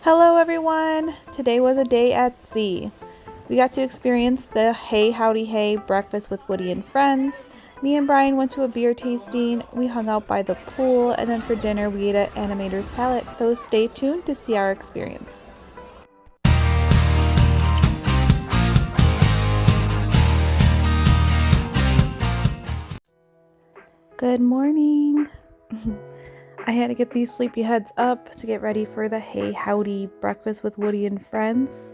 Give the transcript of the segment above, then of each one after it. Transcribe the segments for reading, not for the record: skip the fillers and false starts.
Hello everyone! Today was a day at sea. We got to experience the Hey Howdy Hey breakfast with Woody and friends. Me and Brian went to a beer tasting, we hung out by the pool, and then for dinner we ate at Animator's Palette, so stay tuned to see our experience. Good morning! I had to get these sleepyheads up to get ready for the Hey Howdy breakfast with Woody and friends.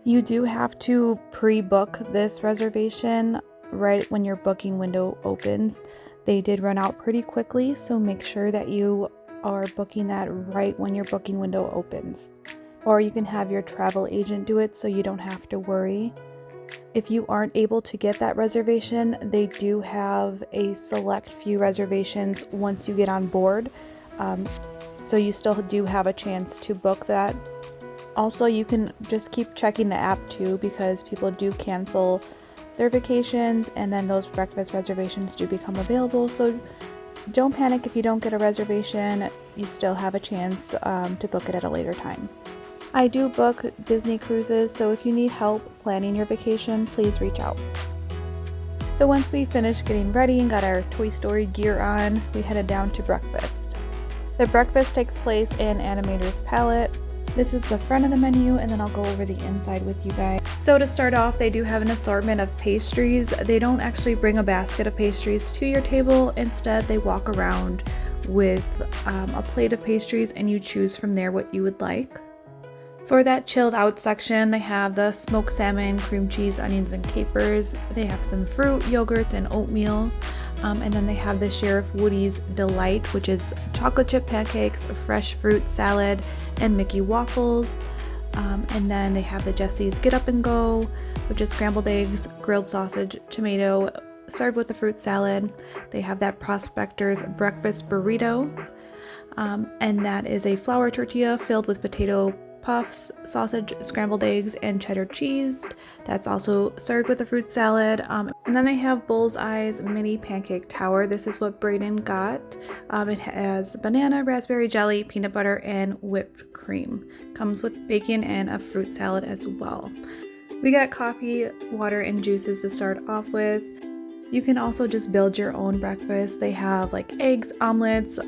You do have to pre-book this reservation right when your booking window opens. They did run out pretty quickly, so make sure that you are booking that right when your booking window opens. Or you can have your travel agent do it so you don't have to worry. If you aren't able to get that reservation, they do have a select few reservations once you get on board. So you still do have a chance to book that. Also, you can just keep checking the app too, because people do cancel their vacations and then those breakfast reservations do become available. So don't panic if you don't get a reservation. You still have a chance to book it at a later time. I do book Disney cruises, so if you need help planning your vacation, please reach out. So once we finished getting ready and got our Toy Story gear on, we headed down to breakfast. The breakfast takes place in Animator's Palette. This is the front of the menu, and then I'll go over the inside with you guys. So to start off, they do have an assortment of pastries. They don't actually bring a basket of pastries to your table. Instead, they walk around with a plate of pastries, and you choose from there what you would like. For that chilled out section, they have the smoked salmon, cream cheese, onions, and capers. They have some fruit, yogurts, and oatmeal. And then they have the Sheriff Woody's Delight, which is chocolate chip pancakes, fresh fruit salad, and Mickey waffles. And then they have the Jesse's Get Up and Go, which is scrambled eggs, grilled sausage, tomato, served with the fruit salad. They have that Prospector's Breakfast Burrito, and that is a flour tortilla filled with potato puffs, sausage, scrambled eggs, and cheddar cheese. That's also served with a fruit salad. And then they have Bullseye's Mini Pancake Tower. This is what Brayden got. It has banana, raspberry jelly, peanut butter, and whipped cream. Comes with bacon and a fruit salad as well. We got coffee, water, and juices to start off with. You can also just build your own breakfast. They have like eggs, omelets,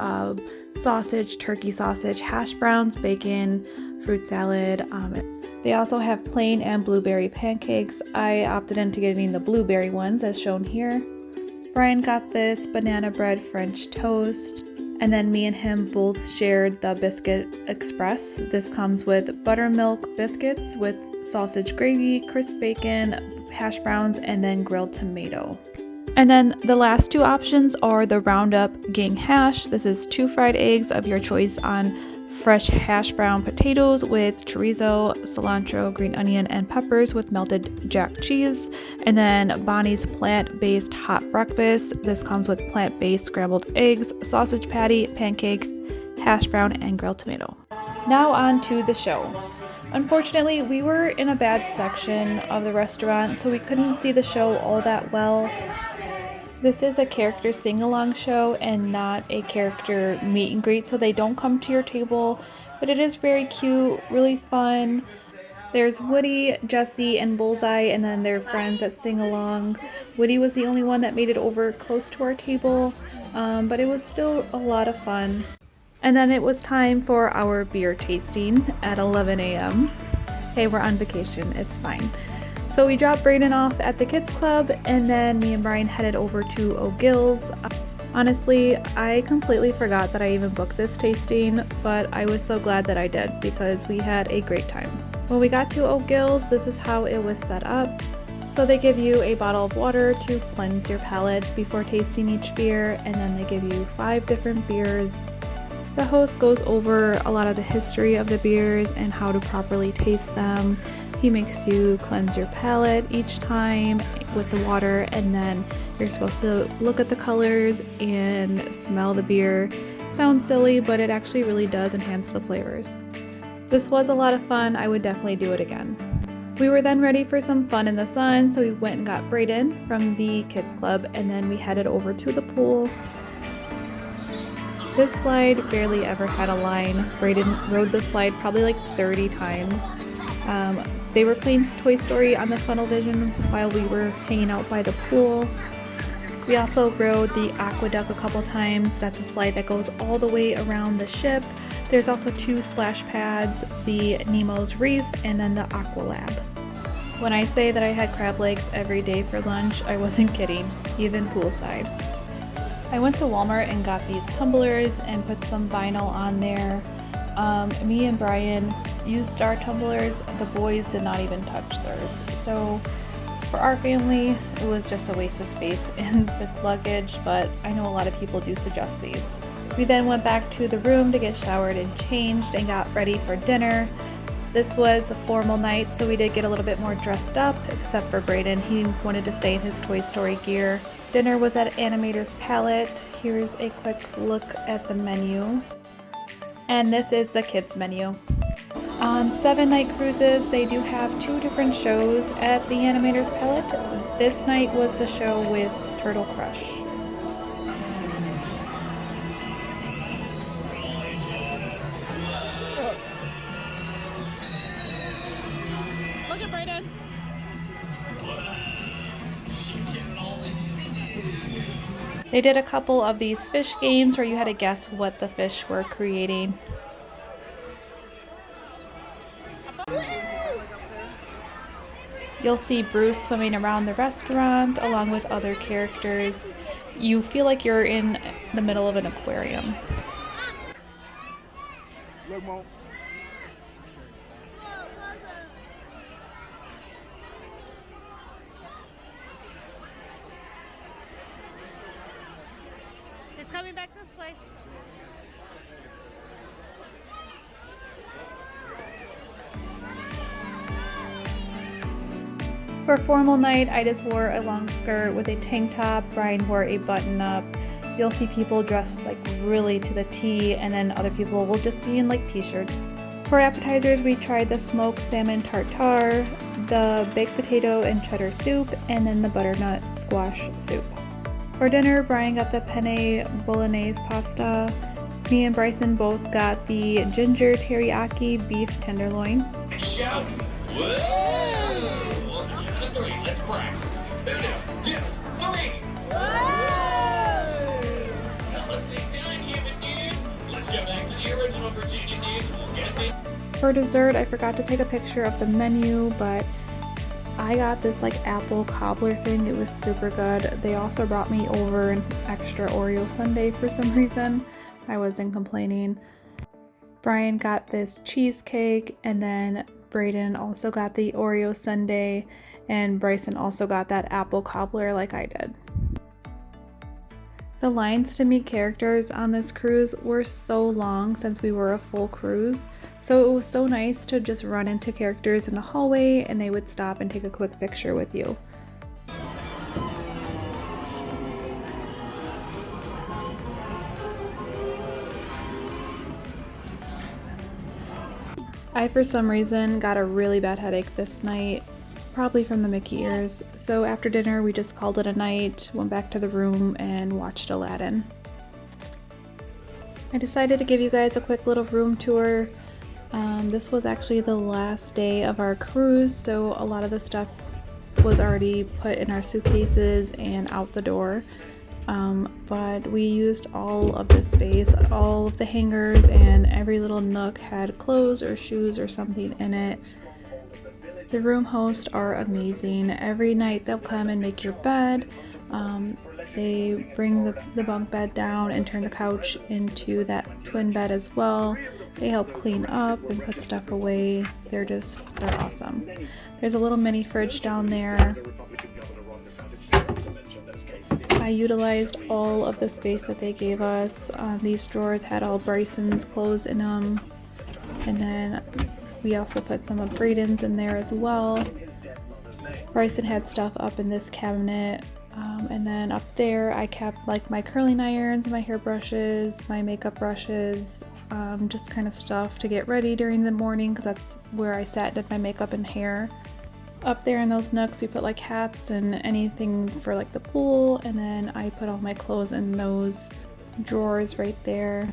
sausage, turkey sausage, hash browns, bacon, fruit salad. They also have plain and blueberry pancakes. I opted into getting the blueberry ones as shown here. Brian got this banana bread French toast, and then me and him both shared the Biscuit Express. This comes with buttermilk biscuits with sausage gravy, crisp bacon, hash browns, and then grilled tomato. And then the last two options are the Roundup Gang Hash. This is 2 fried eggs of your choice on fresh hash brown potatoes with chorizo, cilantro, green onion, and peppers with melted jack cheese. And then Bonnie's plant-based hot breakfast. This comes with plant-based scrambled eggs, sausage patty, pancakes, hash brown, and grilled tomato. Now on to the show. Unfortunately, we were in a bad section of the restaurant, so we couldn't see the show all that well. This is a character sing-along show and not a character meet and greet, so they don't come to your table, but it is very cute, really fun. There's Woody, Jesse, and Bullseye, and then their friends that sing along. Woody was the only one that made it over close to our table, but it was still a lot of fun. And then it was time for our beer tasting at 11 a.m. Hey, we're on vacation, it's fine. So we dropped Brayden off at the kids club, and then me and Brian headed over to O'Gill's. Honestly, I completely forgot that I even booked this tasting, but I was so glad that I did because we had a great time. When we got to O'Gill's, this is how it was set up. So they give you a bottle of water to cleanse your palate before tasting each beer, and then they give you 5 different beers. The host goes over a lot of the history of the beers and how to properly taste them. He makes you cleanse your palate each time with the water, and then you're supposed to look at the colors and smell the beer. Sounds silly, but it actually really does enhance the flavors. This was a lot of fun. I would definitely do it again. We were then ready for some fun in the sun, so we went and got Brayden from the kids club, and then we headed over to the pool. This slide barely ever had a line. Brayden rode the slide probably like 30 times. They were playing Toy Story on the Funnel Vision while we were hanging out by the pool. We also rode the Aqueduct a couple times. That's a slide that goes all the way around the ship. There's also 2 splash pads, the Nemo's Reef and then the Aqua Lab. When I say that I had crab legs every day for lunch, I wasn't kidding, even poolside. I went to Walmart and got these tumblers and put some vinyl on there. Me and Brian used our tumblers. The boys did not even touch theirs. So for our family, it was just a waste of space in the luggage, but I know a lot of people do suggest these. We then went back to the room to get showered and changed and got ready for dinner. This was a formal night, so we did get a little bit more dressed up, except for Brayden. He wanted to stay in his Toy Story gear. Dinner was at Animator's Palette. Here's a quick look at the menu. And this is the kids menu. On 7-night cruises, they do have 2 different shows at the Animator's Palette. This night was the show with Turtle Crush. Look at Brayden. They did a couple of these fish games where you had to guess what the fish were creating. You'll see Bruce swimming around the restaurant along with other characters. You feel like you're in the middle of an aquarium. It's coming back this way. For formal night, I just wore a long skirt with a tank top. Brian wore a button up. You'll see people dressed like really to the T, and then other people will just be in like t-shirts. For appetizers, we tried the smoked salmon tartare, the baked potato and cheddar soup, and then the butternut squash soup. For dinner, Brian got the penne bolognese pasta. Me and Bryson both got the ginger teriyaki beef tenderloin. Shout! Whoa! 3, let's practice. 2, 3. Now let's think time giving dude. Let's get back to the original Virginia dude. We'll get it. For dessert, I forgot to take a picture of the menu, but I got this like apple cobbler thing. It was super good. They also brought me over an extra Oreo sundae for some reason. I wasn't complaining. Brian got this cheesecake, and then Brayden also got the Oreo sundae, and Bryson also got that apple cobbler like I did. The lines to meet characters on this cruise were so long since we were a full cruise, so it was so nice to just run into characters in the hallway and they would stop and take a quick picture with you. I, for some reason, got a really bad headache this night, probably from the Mickey ears, so after dinner we just called it a night, went back to the room, and watched Aladdin. I decided to give you guys a quick little room tour. This was actually the last day of our cruise, so a lot of the stuff was already put in our suitcases and out the door. But we used all of the space, all of the hangers, and every little nook had clothes or shoes or something in it. The room hosts are amazing. Every night they'll come and make your bed. They bring the bunk bed down and turn the couch into that twin bed as well. They help clean up and put stuff away. They're awesome. There's a little mini fridge down there. I utilized all of the space that they gave us. These drawers had all Bryson's clothes in them. And then we also put some of Brayden's in there as well. Bryson had stuff up in this cabinet. And then up there I kept like my curling irons, my hairbrushes, my makeup brushes, just kind of stuff to get ready during the morning because that's where I sat and did my makeup and hair. Up there in those nooks we put like hats and anything for like the pool, and then I put all my clothes in those drawers right there.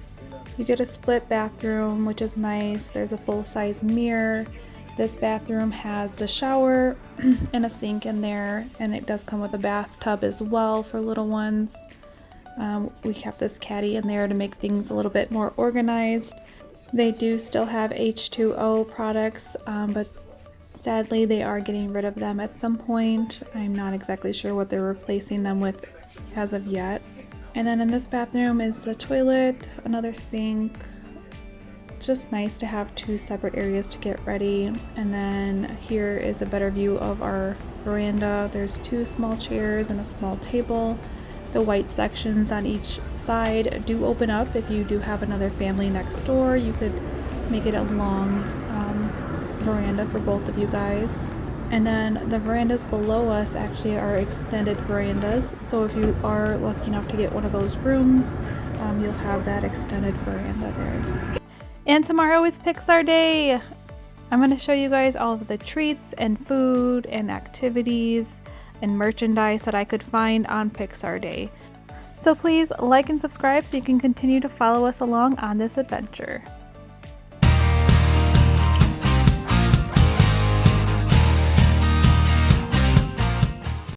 You get a split bathroom, which is nice. There's a full-size mirror. This bathroom has the shower and a sink in there, and it does come with a bathtub as well for little ones. We kept this caddy in there to make things a little bit more organized. They do still have H2O products, but sadly they are getting rid of them at some point. I'm not exactly sure what they're replacing them with as of yet. And then in this bathroom is the toilet, another sink. It's just nice to have two separate areas to get ready. And then here is a better view of our veranda. There's two small chairs and a small table. The white sections on each side do open up. If you do have another family next door, you could make it a long veranda for both of you guys. And then the verandas below us actually are extended verandas. So if you are lucky enough to get one of those rooms, you'll have that extended veranda there. And tomorrow is Pixar Day. I'm going to show you guys all of the treats and food and activities and merchandise that I could find on Pixar Day. So please like and subscribe so you can continue to follow us along on this adventure.